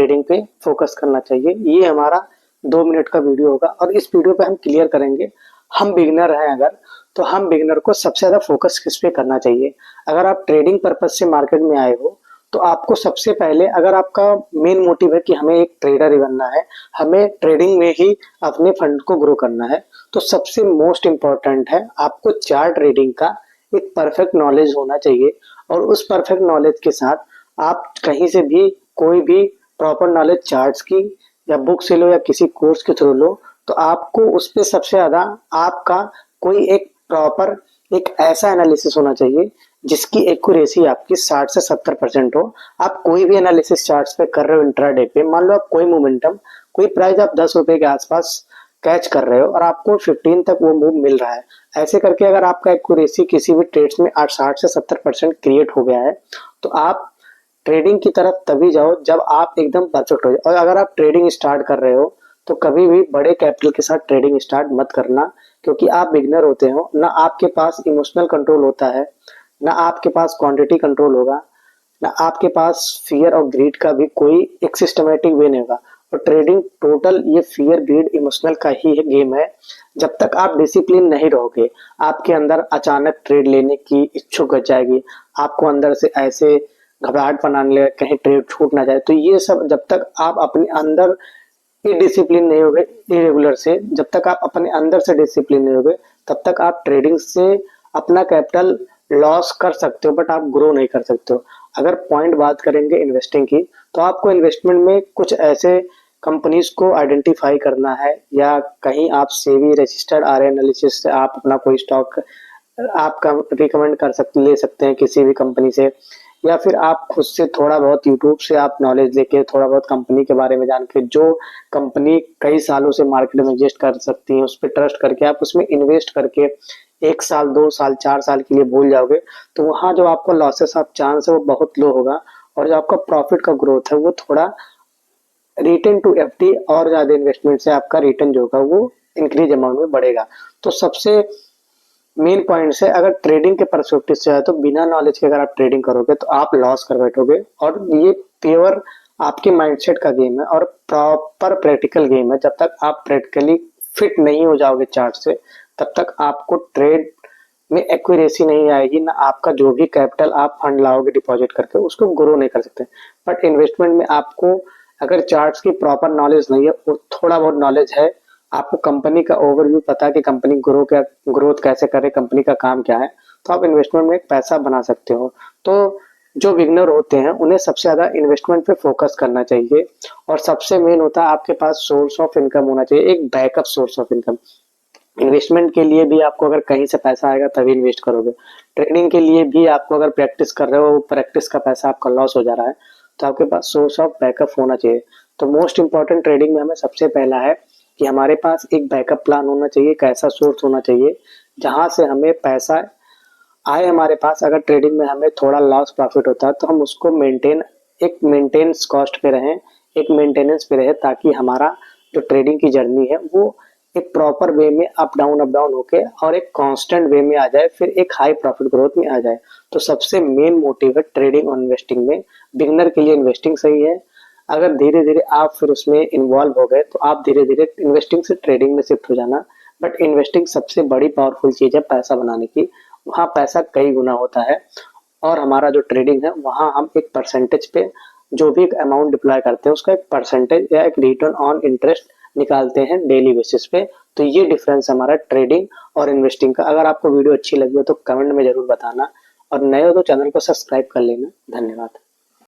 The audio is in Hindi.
ट्रेडिंग पे फोकस करना चाहिए। ये हमारा 2 मिनट का वीडियो होगा और इस वीडियो पे हम क्लियर करेंगे, हम बिगिनर हैं अगर, तो हम बिगिनर को सबसे ज़्यादा फोकस किस पे करना चाहिए। अगर आप ट्रेडिंग पर्पज से मार्केट में आए हो तो आपको सबसे पहले, अगर आपका मेन मोटिव है कि हमें एक ट्रेडर ही बनना है, हमें ट्रेडिंग में ही अपने फंड को ग्रो करना है, तो सबसे मोस्ट इम्पॉर्टेंट है आपको चार्ट ट्रेडिंग का एक परफेक्ट नॉलेज होना चाहिए। और उस परफेक्ट नॉलेज के साथ आप कहीं से भी कोई भी प्रॉपर नॉलेज चार्ट्स की या बुक से लो या किसी कोर्स के थ्रू लो, तो आपको उस पे सबसे ज्यादा आपका कोई एक प्रॉपर एक ऐसा एनालिसिस होना चाहिए जिसकी एक्यूरेसी आपकी 60 से 70% हो। आप कोई भी एनालिसिस चार्ट्स पे कर रहे हो इंट्राडे पे, मान लो आप कोई मोमेंटम, कोई प्राइस आप 10 रुपए के आसपास कैच कर रहे हो और आपको 15 तक वो मूव मिल रहा है, ऐसे करके अगर आपका एक्यूरेसी किसी भी ट्रेड्स में 60 से 70% क्रिएट हो गया है, तो आप ट्रेडिंग की तरफ तभी जाओ जब आप एकदम परफेक्ट हो जाए। और अगर आप ट्रेडिंग स्टार्ट कर रहे हो तो कभी भी बड़े कैपिटल के साथ ट्रेडिंग स्टार्ट मत करना, क्योंकि आप बिगनर होते हो, ना आपके पास इमोशनल कंट्रोल होता है, ना आपके पास क्वांटिटी कंट्रोल होगा, ना आपके पास फियर और ग्रीड का भी कोई एक सिस्टमेटिक वे नहीं होगा। और ट्रेडिंग टोटल ये फियर ग्रीड इमोशनल का ही गेम है। जब तक आप डिसिप्लिन नहीं रहोगे, आपके अंदर अचानक ट्रेड लेने की इच्छुक हो जाएगी, आपको अंदर से ऐसे घबराहट बनाने लगे कहीं ट्रेड छूट ना जाए, तो ये सब जब तक आप अपने अंदर डिसिप्लिन नहीं होगे, इरेगुलर से जब तक आप अपने अंदर से डिसिप्लिन नहीं होगे, तब तक आप ट्रेडिंग से अपना कैपिटल लॉस कर सकते हो बट आप ग्रो नहीं कर सकते हो। अगर पॉइंट बात करेंगे इन्वेस्टिंग की, तो आपको इन्वेस्टमेंट में कुछ ऐसे कंपनीज को आइडेंटिफाई करना है, या कहीं आप सेबी रजिस्टर्ड आरए एनालिसिस से आप अपना कोई स्टॉक आपका रिकमेंड कर सकते, ले सकते हैं किसी भी कंपनी से, या फिर आप खुद से थोड़ा बहुत यूट्यूब से आप नॉलेज लेके थोड़ा बहुत कंपनी के बारे में जान के, जो कंपनी कई सालों से मार्केट में एग्जिस्ट कर सकती है उस पर ट्रस्ट करके आप उसमें इन्वेस्ट करके 1 साल 2 साल 4 साल के लिए भूल जाओगे, तो वहां जो आपका लॉसेस आप चांस है वो बहुत लो होगा, और जो आपका प्रॉफिट का ग्रोथ है वो थोड़ा रिटर्न टू एफडी और ज्यादा इन्वेस्टमेंट से आपका रिटर्न जो होगा वो इंक्रीज अमाउंट में बढ़ेगा। तो सबसे मेन पॉइंट है, अगर ट्रेडिंग के परस्पेक्टिव से है तो बिना नॉलेज के अगर आप ट्रेडिंग करोगे तो आप लॉस कर बैठोगे, और ये प्योर आपके माइंडसेट का गेम है और प्रॉपर प्रैक्टिकल गेम है। जब तक आप प्रैक्टिकली फिट नहीं हो जाओगे चार्ट से, तब तक आपको ट्रेड में एक्यूरेसी नहीं आएगी, ना आपका जो भी कैपिटल आप फंड लाओगे डिपॉजिट करके उसको ग्रो नहीं कर सकते। बट इन्वेस्टमेंट में आपको अगर चार्ट्स की प्रॉपर नॉलेज नहीं है, वो थोड़ा बहुत नॉलेज है, आपको कंपनी का ओवरव्यू पता है कि कंपनी ग्रोथ कैसे करे, कंपनी का काम क्या है, तो आप इन्वेस्टमेंट में एक पैसा बना सकते हो। तो जो बिगनर होते हैं उन्हें सबसे ज्यादा इन्वेस्टमेंट पे फोकस करना चाहिए, और सबसे मेन होता है आपके पास सोर्स ऑफ इनकम होना चाहिए, एक backup source of income. Investment के लिए भी आपको अगर कहीं से पैसा आएगा तभी इन्वेस्ट करोगे, ट्रेडिंग के लिए भी आपको अगर प्रैक्टिस कर रहे हो, प्रैक्टिस का पैसा आपका लॉस हो जा रहा है, तो आपके पास सोर्स ऑफ बैकअप होना चाहिए। तो मोस्ट इंपॉर्टेंट ट्रेडिंग में हमें सबसे पहला है कि हमारे पास एक बैकअप प्लान होना चाहिए, एक ऐसा सोर्स होना चाहिए जहां से हमें पैसा आए हमारे पास। अगर ट्रेडिंग में हमें थोड़ा लॉस प्रॉफिट होता है तो हम उसको एक मेंटेनेंस कॉस्ट पे रहें, एक मेंटेनेंस पे रहे, ताकि हमारा जो ट्रेडिंग की जर्नी है वो एक प्रॉपर वे में अप डाउन होके और एक कांस्टेंट वे में आ जाए, फिर एक हाई प्रॉफिट ग्रोथ में आ जाए। तो सबसे मेन मोटिव है ट्रेडिंग और इन्वेस्टिंग में। बिगनर के लिए इन्वेस्टिंग सही है, अगर धीरे धीरे आप फिर उसमें इन्वॉल्व हो गए तो आप धीरे धीरे इन्वेस्टिंग से ट्रेडिंग में शिफ्ट हो जाना। बट इन्वेस्टिंग सबसे बड़ी पावरफुल चीज है पैसा बनाने की, वहां पैसा कई गुना होता है। और हमारा जो ट्रेडिंग है वहां हम एक परसेंटेज पे जो भी अमाउंट डिप्लॉय करते हैं उसका एक परसेंटेज या एक रिटर्न ऑन इंटरेस्ट निकालते हैं डेली बेसिस पे। तो ये डिफरेंस हमारा ट्रेडिंग और इन्वेस्टिंग का। अगर आपको वीडियो अच्छी लगी हो तो कमेंट में जरूर बताना, और नए हो तो चैनल को सब्सक्राइब कर लेना। धन्यवाद।